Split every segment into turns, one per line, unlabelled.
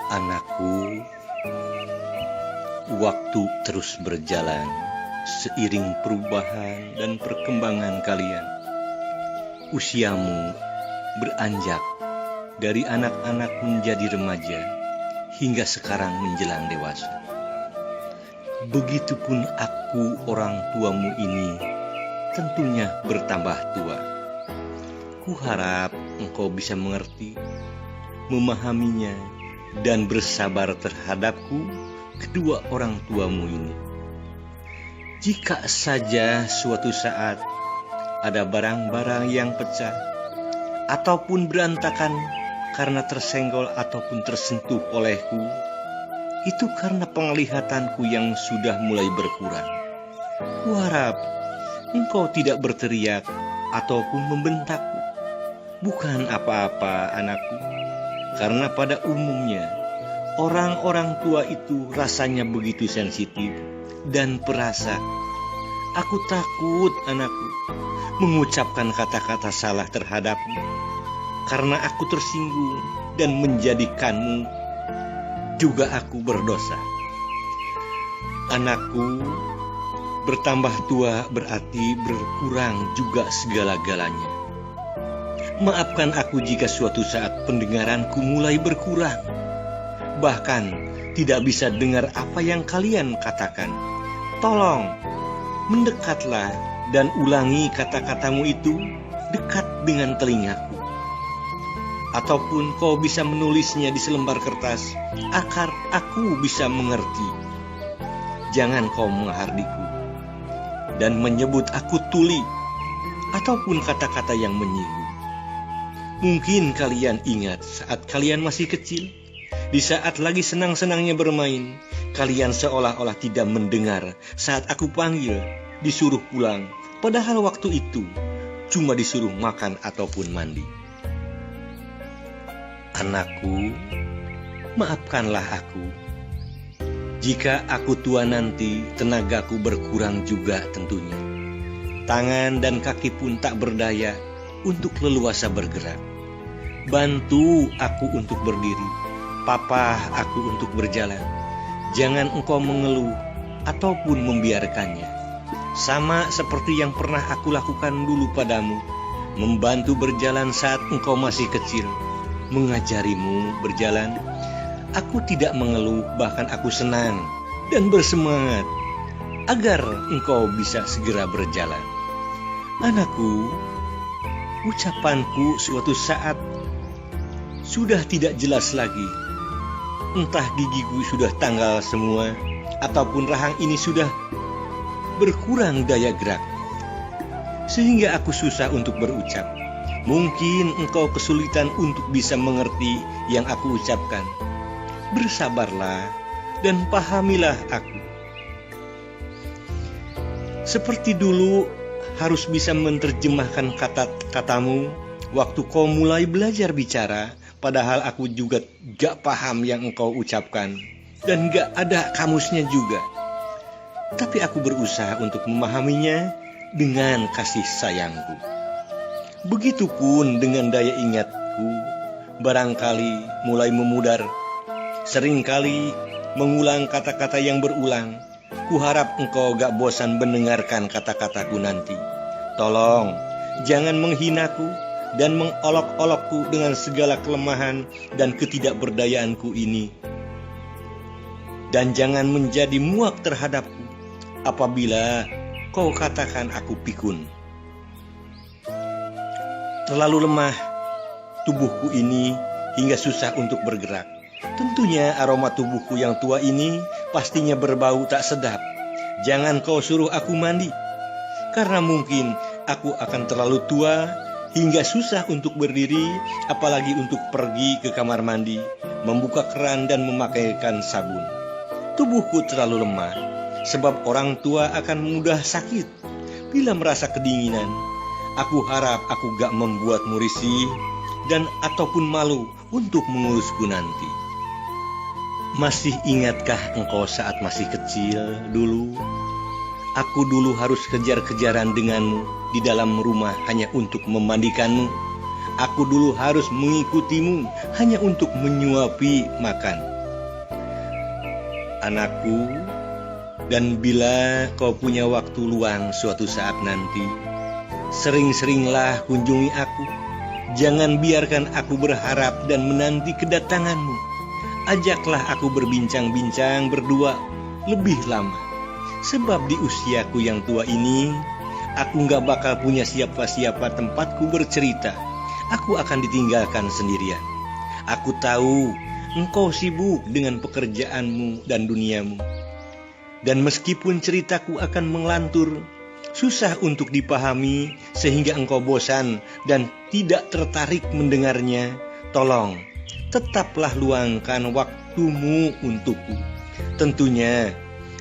Anakku, waktu terus berjalan seiring perubahan dan perkembangan kalian. Usiamu beranjak dari anak-anak menjadi remaja hingga sekarang menjelang dewasa. Begitupun aku, orang tuamu ini, tentunya bertambah tua. Kuharap engkau bisa mengerti, memahaminya, dan bersabar terhadapku, kedua orang tuamu ini. Jika saja suatu saat ada barang-barang yang pecah ataupun berantakan karena tersenggol ataupun tersentuh olehku, itu karena penglihatanku yang sudah mulai berkurang. Kuharap engkau tidak berteriak ataupun membentakku. Bukan apa-apa, anakku, karena pada umumnya orang-orang tua itu rasanya begitu sensitif dan perasa. Aku takut, anakku, mengucapkan kata-kata salah terhadapmu, karena aku tersinggung dan menjadikanmu juga aku berdosa. Anakku, bertambah tua berarti berkurang juga segala-galanya. Maafkan aku jika suatu saat pendengaranku mulai berkurang, bahkan tidak bisa dengar apa yang kalian katakan. Tolong, mendekatlah dan ulangi kata-katamu itu dekat dengan telingaku. Ataupun kau bisa menulisnya di selembar kertas agar aku bisa mengerti. Jangan kau menghardiku dan menyebut aku tuli ataupun kata-kata yang menyinggung. Mungkin kalian ingat saat kalian masih kecil, di saat lagi senang-senangnya bermain, kalian seolah-olah tidak mendengar saat aku panggil, disuruh pulang, padahal waktu itu cuma disuruh makan ataupun mandi. Anakku, maafkanlah aku. Jika aku tua nanti, tenagaku berkurang juga tentunya. Tangan dan kaki pun tak berdaya untuk leluasa bergerak. Bantu aku untuk berdiri, papa aku untuk berjalan. Jangan engkau mengeluh ataupun membiarkannya. Sama seperti yang pernah aku lakukan dulu padamu, membantu berjalan saat engkau masih kecil, mengajarimu berjalan. Aku tidak mengeluh, bahkan aku senang dan bersemangat agar engkau bisa segera berjalan. Anakku, ucapanku suatu saat sudah tidak jelas lagi. Entah gigiku sudah tanggal semua, ataupun rahang ini sudah berkurang daya gerak, sehingga aku susah untuk berucap. Mungkin engkau kesulitan untuk bisa mengerti yang aku ucapkan. Bersabarlah dan pahamilah aku. Seperti dulu harus bisa menerjemahkan kata-katamu waktu kau mulai belajar bicara, padahal aku juga gak paham yang engkau ucapkan dan gak ada kamusnya juga. Tapi aku berusaha untuk memahaminya dengan kasih sayangku. Begitupun dengan daya ingatku, barangkali mulai memudar. Seringkali mengulang kata-kata yang berulang. Kuharap engkau gak bosan mendengarkan kata-kataku nanti. Tolong, jangan menghinaku dan mengolok-olokku dengan segala kelemahan dan ketidakberdayaanku ini. Dan jangan menjadi muak terhadapku apabila kau katakan aku pikun. Terlalu lemah tubuhku ini hingga susah untuk bergerak. Tentunya aroma tubuhku yang tua ini pastinya berbau tak sedap. Jangan kau suruh aku mandi, karena mungkin aku akan terlalu tua hingga susah untuk berdiri, apalagi untuk pergi ke kamar mandi, membuka keran dan memakaikan sabun. Tubuhku terlalu lemah, sebab orang tua akan mudah sakit bila merasa kedinginan. Aku harap aku gak membuatmu risih dan ataupun malu untuk mengurusku nanti. Masih ingatkah engkau saat masih kecil dulu? Aku dulu harus kejar-kejaran denganmu di dalam rumah hanya untuk memandikanmu. Aku dulu harus mengikutimu hanya untuk menyuapi makan. Anakku, dan bila kau punya waktu luang suatu saat nanti, sering-seringlah kunjungi aku. Jangan biarkan aku berharap dan menanti kedatanganmu. Ajaklah aku berbincang-bincang berdua lebih lama. Sebab di usiaku yang tua ini, aku gak bakal punya siapa-siapa tempatku bercerita. Aku akan ditinggalkan sendirian. Aku tahu engkau sibuk dengan pekerjaanmu dan duniamu. Dan meskipun ceritaku akan mengelantur, susah untuk dipahami sehingga engkau bosan dan tidak tertarik mendengarnya, tolong tetaplah luangkan waktumu untukku. Tentunya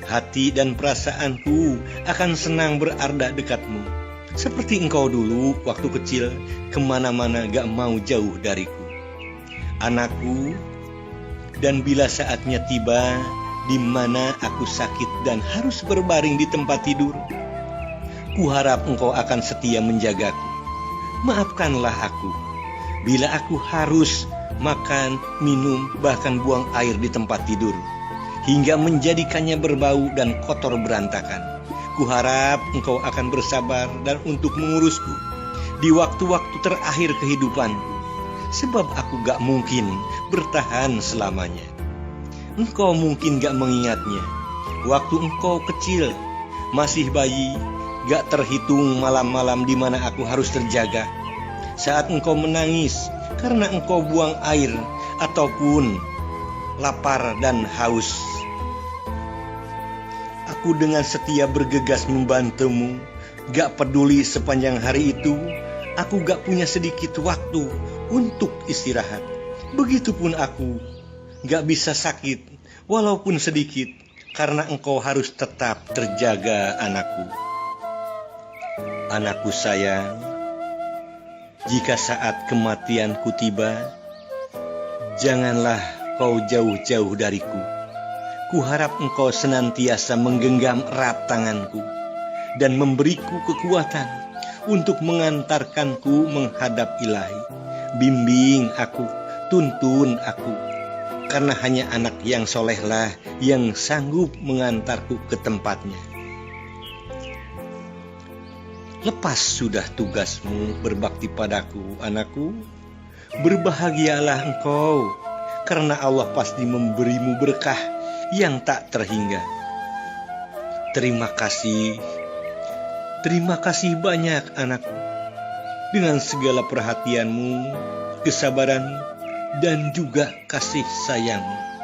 hati dan perasaanku akan senang berada dekatmu, seperti engkau dulu waktu kecil kemana-mana gak mau jauh dariku. Anakku, dan bila saatnya tiba di mana aku sakit dan harus berbaring di tempat tidur, kuharap engkau akan setia menjagaku. Maafkanlah aku bila aku harus makan, minum, bahkan buang air di tempat tidur, hingga menjadikannya berbau dan kotor berantakan. Kuharap engkau akan bersabar dan untuk mengurusku di waktu-waktu terakhir kehidupanku, sebab aku gak mungkin bertahan selamanya. Engkau mungkin gak mengingatnya. Waktu engkau kecil, masih bayi, gak terhitung malam-malam di mana aku harus terjaga. Saat engkau menangis karena engkau buang air ataupun lapar dan haus, aku dengan setia bergegas membantumu. Gak peduli sepanjang hari itu aku gak punya sedikit waktu untuk istirahat. Begitupun aku gak bisa sakit walaupun sedikit, karena engkau harus tetap terjaga. Anakku sayang, jika saat kematianku tiba, janganlah kau jauh-jauh dariku. Kuharap engkau senantiasa menggenggam erat tanganku dan memberiku kekuatan untuk mengantarkanku menghadap Ilahi. Bimbing aku, tuntun aku, karena hanya anak yang solehlah yang sanggup mengantarku ke tempatnya. Lepas sudah tugasmu berbakti padaku, anakku, berbahagialah engkau, karena Allah pasti memberimu berkah yang tak terhingga. Terima kasih banyak anakku, dengan segala perhatianmu, kesabaranmu, dan juga kasih sayangmu.